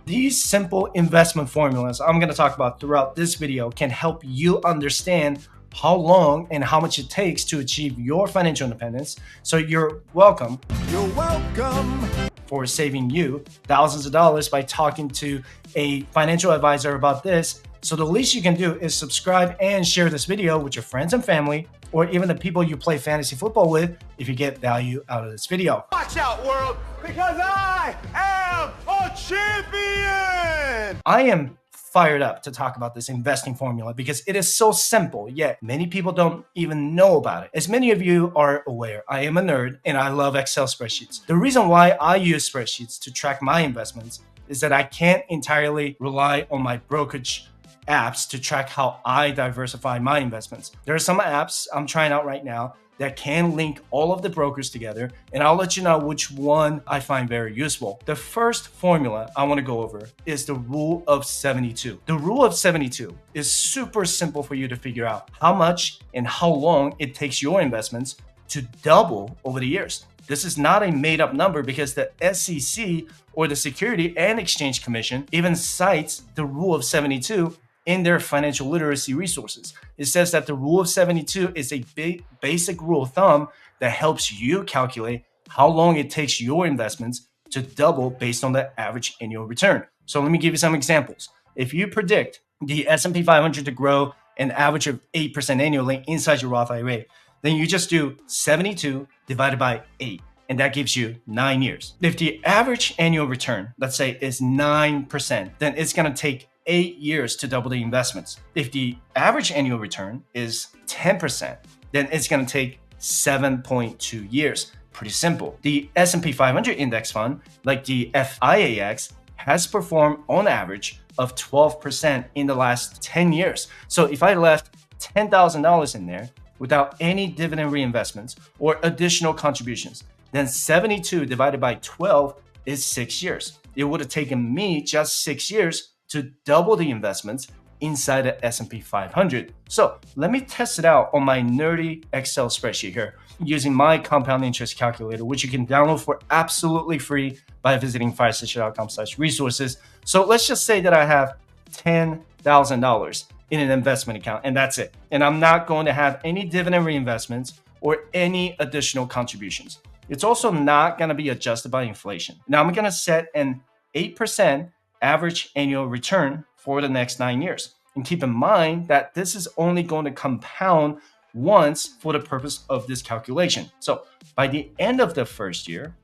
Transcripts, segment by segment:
These simple investment formulas I'm going to talk about throughout this video can help you understand how long and how much it takes to achieve your financial independence. So you're welcome. You're welcome. For saving you thousands of dollars by talking to a financial advisor about this. So the least you can do is subscribe and share this video with your friends and family, or even the people you play fantasy football with if you get value out of this video. Watch out, world, because I am a champion! I am fired up to talk about this investing formula because it is so simple, yet many people don't even know about it. As many of you are aware, I am a nerd and I love Excel spreadsheets. The reason why I use spreadsheets to track my investments is that I can't entirely rely on my brokerage apps to track how I diversify my investments. There are some apps I'm trying out right now that can link all of the brokers together, and I'll let you know which one I find very useful. The first formula I want to go over is the rule of 72. The rule of 72 is super simple for you to figure out how much and how long it takes your investments to double over the years. This is not a made up number because the SEC, or the Security and Exchange Commission, even cites the rule of 72 in their financial literacy resources. It says that the rule of 72 is a basic rule of thumb that helps you calculate how long it takes your investments to double based on the average annual return. So let me give you some examples. If you predict the S&P 500 to grow an average of 8% annually inside your Roth IRA, then you just do 72 divided by 8. And that gives you 9 years. If the average annual return, let's say, is 9%, then it's going to take 8 years to double the investments. If the average annual return is 10%, then it's going to take 7.2 years. Pretty simple. The S&P 500 index fund, like the FIAX, has performed on average of 12% in the last 10 years. So if I left $10,000 in there without any dividend reinvestments or additional contributions, then 72 divided by 12 is 6 years. It would have taken me just 6 years to double the investments inside the S&P 500. So let me test it out on my nerdy Excel spreadsheet here using my compound interest calculator, which you can download for absolutely free by visiting firestitcher.com/resources. So let's just say that I have $10,000 in an investment account, and that's it. And I'm not going to have any dividend reinvestments or any additional contributions. It's also not going to be adjusted by inflation. Now I'm going to set an 8% average annual return for the next 9 years. And keep in mind that this is only going to compound once for the purpose of this calculation. So by the end of the first year,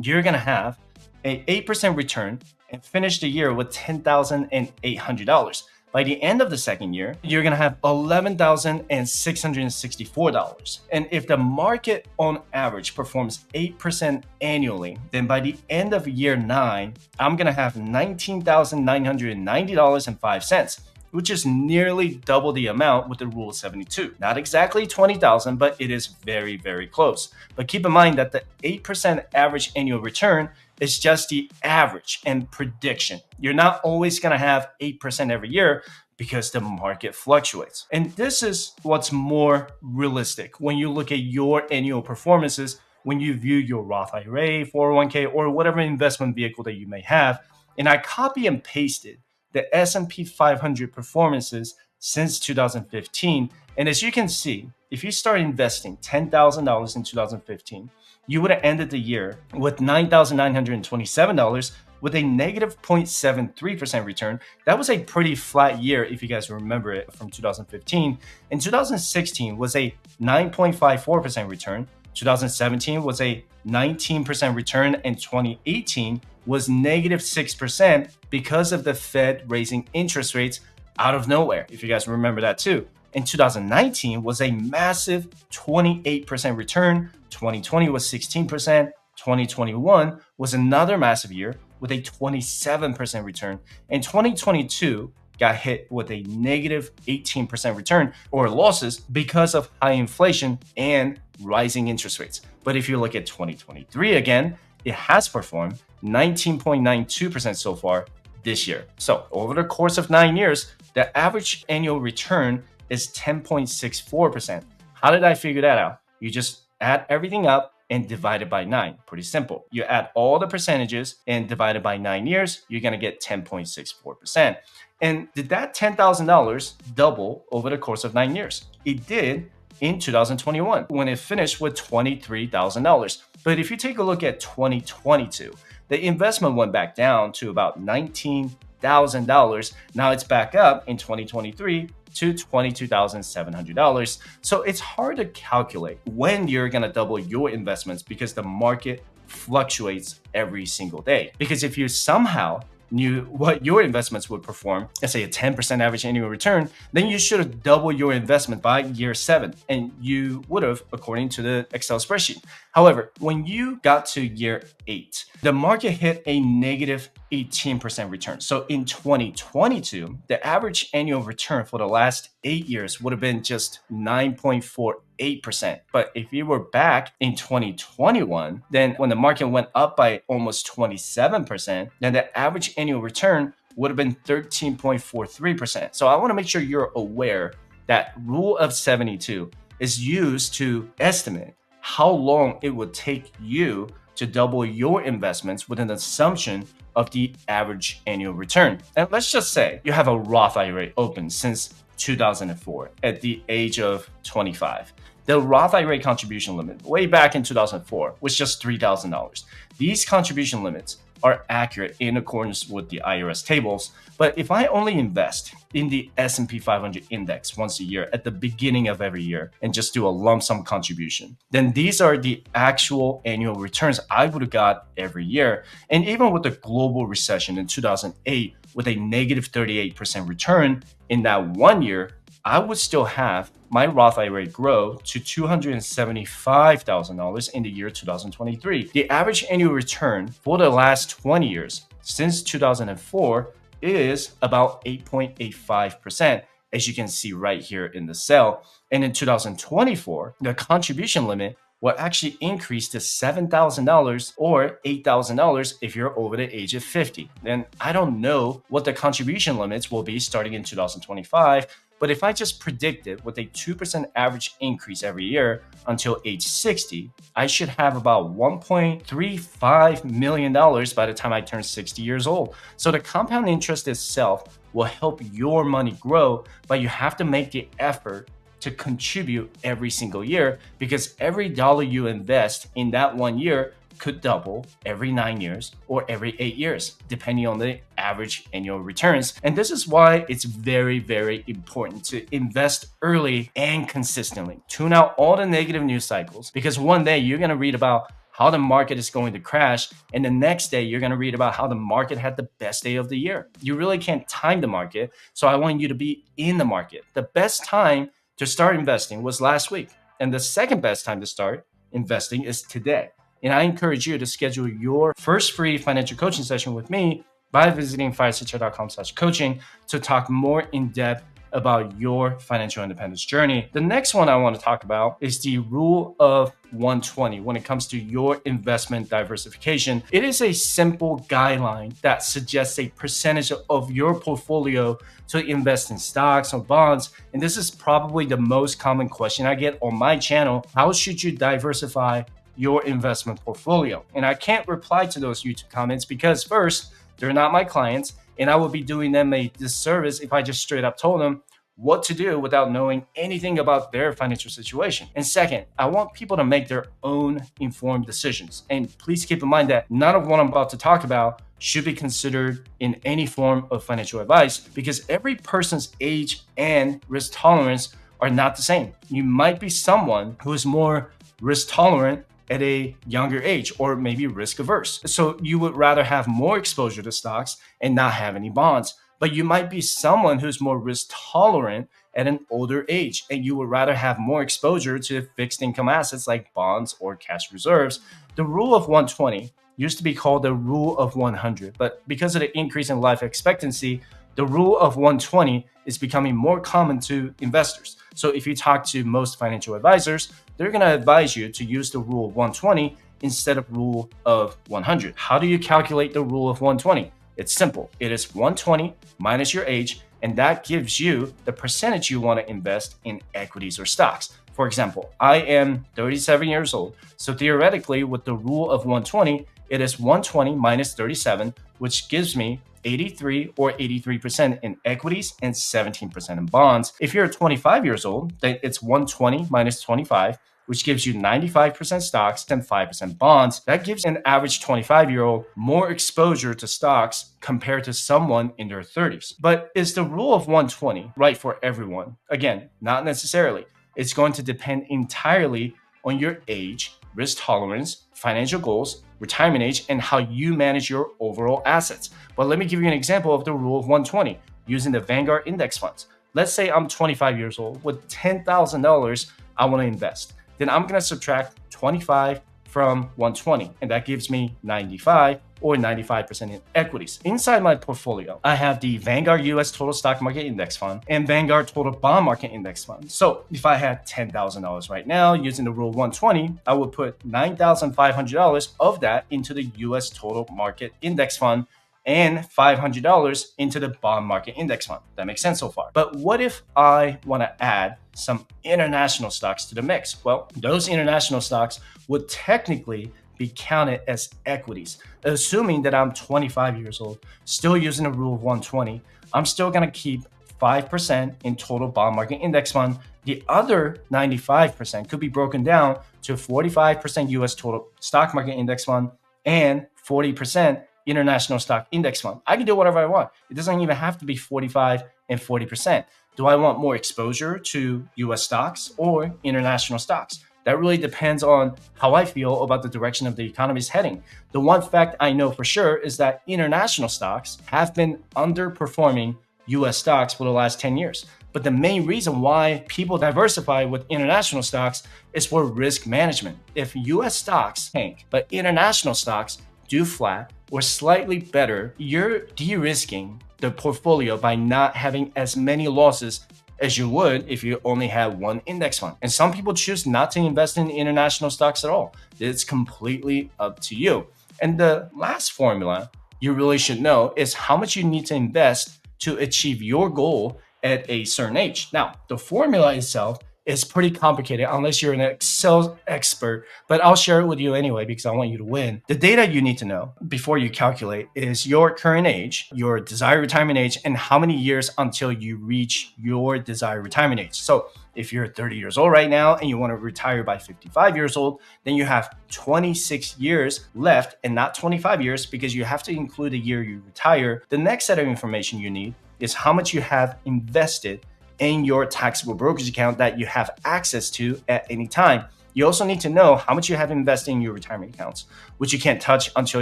you're going to have an 8% return and finish the year with $10,800. By the end of the second year, you're going to have $11,664. And if the market on average performs 8% annually, then by the end of year 9, I'm going to have $19,990.05, which is nearly double the amount with the rule of 72. Not exactly 20,000, but it is very, very close. But keep in mind that the 8% average annual return is just the average and prediction. You're not always going to have 8% every year because the market fluctuates. And this is what's more realistic when you look at your annual performances, when you view your Roth IRA, 401k, or whatever investment vehicle that you may have. And I copy and pasted the S&P 500 performances since 2015. And as you can see, if you start investing $10,000 in 2015, you would have ended the year with $9,927 with a negative 0.73% return. That was a pretty flat year if you guys remember it from 2015. And 2016 was a 9.54% return. 2017 was a 19% return, and 2018 was negative 6% because of the Fed raising interest rates out of nowhere, if you guys remember that too. And 2019 was a massive 28% return. 2020 was 16%. 2021 was another massive year with a 27% return. And 2022 got hit with a negative 18% return or losses because of high inflation and rising interest rates. But if you look at 2023 again, it has performed 19.92% so far this year. So over the course of 9 years, the average annual return is 10.64%. How did I figure that out? You just add everything up and divide it by 9. Pretty simple. You add all the percentages and divide it by 9 years, you're going to get 10.64%. And did that $10,000 double over the course of 9 years? It did in 2021 when it finished with $23,000. But if you take a look at 2022, the investment went back down to about $19,000. Now it's back up in 2023 to $22,700. So it's hard to calculate when you're going to double your investments because the market fluctuates every single day. Because if you somehow knew what your investments would perform, let's say a 10% average annual return, then you should have doubled your investment by year 7. And you would have, according to the Excel spreadsheet. However, when you got to year 8, the market hit a negative 18% return. So in 2022, the average annual return for the last 8 years would have been just 9.48%. But if you were back in 2021, then when the market went up by almost 27%, then the average annual return would have been 13.43%. So I want to make sure you're aware that rule of 72 is used to estimate how long it would take you to double your investments with an assumption of the average annual return. And let's just say you have a Roth IRA open since 2004 at the age of 25. The Roth IRA contribution limit way back in 2004 was just $3,000. These contribution limits are accurate in accordance with the IRS tables. But if I only invest in the S&P 500 index once a year at the beginning of every year and just do a lump sum contribution, then these are the actual annual returns I would have got every year. And even with the global recession in 2008, with a negative 38% return in that 1 year, I would still have my Roth IRA grow to $275,000 in the year 2023. The average annual return for the last 20 years since 2004 is about 8.85%, as you can see right here in the cell. And in 2024, the contribution limit will actually increase to $7,000 or $8,000 if you're over the age of 50. Then I don't know what the contribution limits will be starting in 2025. But if I just predicted with a 2% average increase every year until age 60, I should have about $1.35 million by the time I turn 60 years old. So the compound interest itself will help your money grow, but you have to make the effort to contribute every single year, because every dollar you invest in that 1 year could double every 9 years or every 8 years, depending on the average annual returns. And this is why it's very, very important to invest early and consistently. Tune out all the negative news cycles, because one day you're going to read about how the market is going to crash, and the next day you're going to read about how the market had the best day of the year. You really can't time the market, so I want you to be in the market. The best time to start investing was last week, and the second best time to start investing is today. And I encourage you to schedule your first free financial coaching session with me by visiting firesignature.com/coaching to talk more in depth about your financial independence journey. The next one I want to talk about is the rule of 120 when it comes to your investment diversification. It is a simple guideline that suggests a percentage of your portfolio to invest in stocks or bonds. And this is probably the most common question I get on my channel. How should you diversify your investment portfolio? And I can't reply to those YouTube comments because first, they're not my clients, and I would be doing them a disservice if I just straight up told them what to do without knowing anything about their financial situation. And second, I want people to make their own informed decisions. And please keep in mind that none of what I'm about to talk about should be considered in any form of financial advice, because every person's age and risk tolerance are not the same. You might be someone who is more risk tolerant at a younger age, or maybe risk averse. So you would rather have more exposure to stocks and not have any bonds. But you might be someone who's more risk tolerant at an older age, and you would rather have more exposure to fixed income assets like bonds or cash reserves. The rule of 120 used to be called the rule of 100, but because of the increase in life expectancy, the rule of 120 is becoming more common to investors. So if you talk to most financial advisors, they're going to advise you to use the rule of 120 instead of rule of 100. How do you calculate the rule of 120? It's simple. It is 120 minus your age, and that gives you the percentage you want to invest in equities or stocks. For example, I am 37 years old. So theoretically, with the rule of 120, it is 120 minus 37, which gives me 83 or 83% in equities and 17% in bonds. If you're 25 years old, then it's 120 minus 25, which gives you 95% stocks and 5% bonds. That gives an average 25-year-old more exposure to stocks compared to someone in their 30s. But is the rule of 120 right for everyone? Again, not necessarily. It's going to depend entirely on your age, risk tolerance, financial goals, retirement age, and how you manage your overall assets. But let me give you an example of the rule of 120 using the Vanguard index funds. Let's say I'm 25 years old with $10,000 I want to invest. Then I'm going to subtract 25 from 120, and that gives me 95 or 95% in equities. Inside my portfolio, I have the Vanguard US Total Stock Market Index Fund and Vanguard Total Bond Market Index Fund. So if I had $10,000 right now using the rule 120, I would put $9,500 of that into the US Total Market Index Fund and $500 into the bond market index fund. That makes sense so far. But what if I want to add some international stocks to the mix? Well, those international stocks would technically be counted as equities. Assuming that I'm 25 years old, still using the rule of 120, I'm still going to keep 5% in total bond market index fund. The other 95% could be broken down to 45% US total stock market index fund and 40% international stock index fund. I can do whatever I want. It doesn't even have to be 45 and 40%. Do I want more exposure to US stocks or international stocks? That really depends on how I feel about the direction of the economy is heading. The one fact I know for sure is that international stocks have been underperforming US stocks for the last 10 years. But the main reason why people diversify with international stocks is for risk management. If US stocks tank, but international stocks do flat or slightly better, you're de-risking the portfolio by not having as many losses as you would if you only had one index fund. And some people choose not to invest in international stocks at all. It's completely up to you. And the last formula you really should know is how much you need to invest to achieve your goal at a certain age. Now, the formula itself is pretty complicated unless you're an Excel expert, but I'll share it with you anyway because I want you to win. The data you need to know before you calculate is your current age, your desired retirement age, and how many years until you reach your desired retirement age. So if you're 30 years old right now and you want to retire by 55 years old, then you have 26 years left and not 25 years because you have to include the year you retire. The next set of information you need is how much you have invested in your taxable brokerage account that you have access to at any time. You also need to know how much you have invested in your retirement accounts, which you can't touch until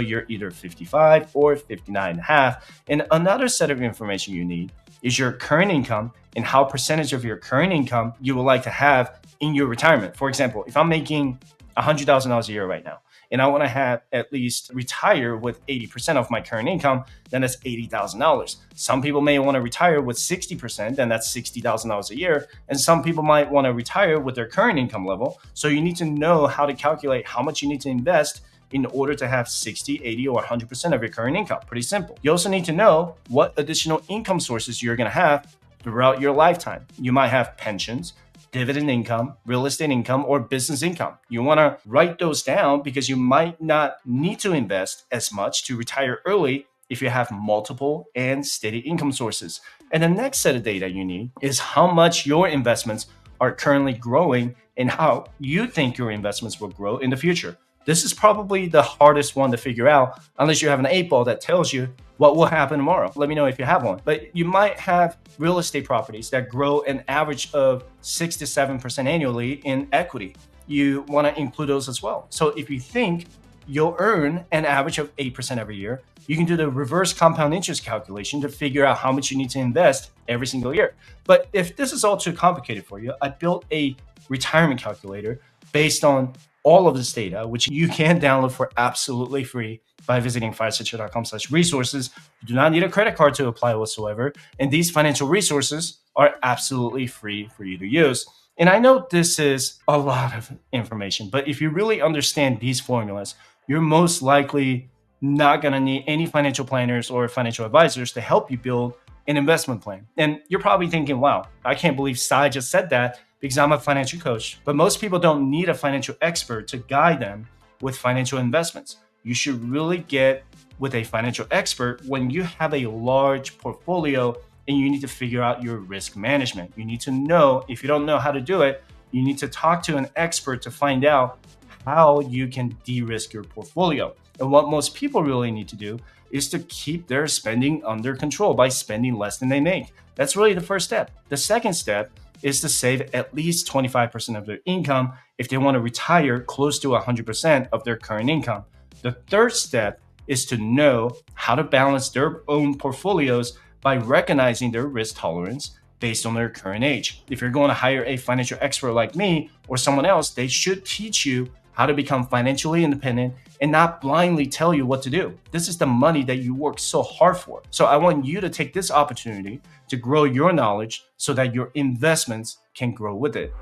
you're either 55 or 59 and a half. And another set of information you need is your current income and how percentage of your current income you would like to have in your retirement. For example, if I'm making $100,000 a year right now, and I want to have at least retire with 80% of my current income, then that's $80,000. Some people may want to retire with 60%, then that's $60,000 a year. And some people might want to retire with their current income level. So you need to know how to calculate how much you need to invest in order to have 60, 80, or 100% of your current income. Pretty simple. You also need to know what additional income sources you're going to have throughout your lifetime. You might have pensions, dividend income, real estate income, or business income. You want to write those down because you might not need to invest as much to retire early if you have multiple and steady income sources. And the next set of data you need is how much your investments are currently growing and how you think your investments will grow in the future. This is probably the hardest one to figure out unless you have an 8-ball that tells you what will happen tomorrow. Let me know if you have one. But you might have real estate properties that grow an average of 6 to 7% annually in equity. You want to include those as well. So if you think you'll earn an average of 8% every year, you can do the reverse compound interest calculation to figure out how much you need to invest every single year. But if this is all too complicated for you, I built a retirement calculator based on all of this data, which you can download for absolutely free by visiting firecentral.com/resources. You do not need a credit card to apply whatsoever. And these financial resources are absolutely free for you to use. And I know this is a lot of information, but if you really understand these formulas, you're most likely not going to need any financial planners or financial advisors to help you build an investment plan. And you're probably thinking, wow, I can't believe Sai just said that, because I'm a financial coach, but most people don't need a financial expert to guide them with financial investments. You should really get with a financial expert when you have a large portfolio and you need to figure out your risk management. You need to know, if you don't know how to do it, you need to talk to an expert to find out how you can de-risk your portfolio. And what most people really need to do is to keep their spending under control by spending less than they make. That's really the first step. The second step is to save at least 25% of their income if they want to retire close to 100% of their current income. The third step is to know how to balance their own portfolios by recognizing their risk tolerance based on their current age. If you're going to hire a financial expert like me or someone else, they should teach you how to become financially independent and not blindly tell you what to do. This is the money that you work so hard for. So I want you to take this opportunity to grow your knowledge so that your investments can grow with it.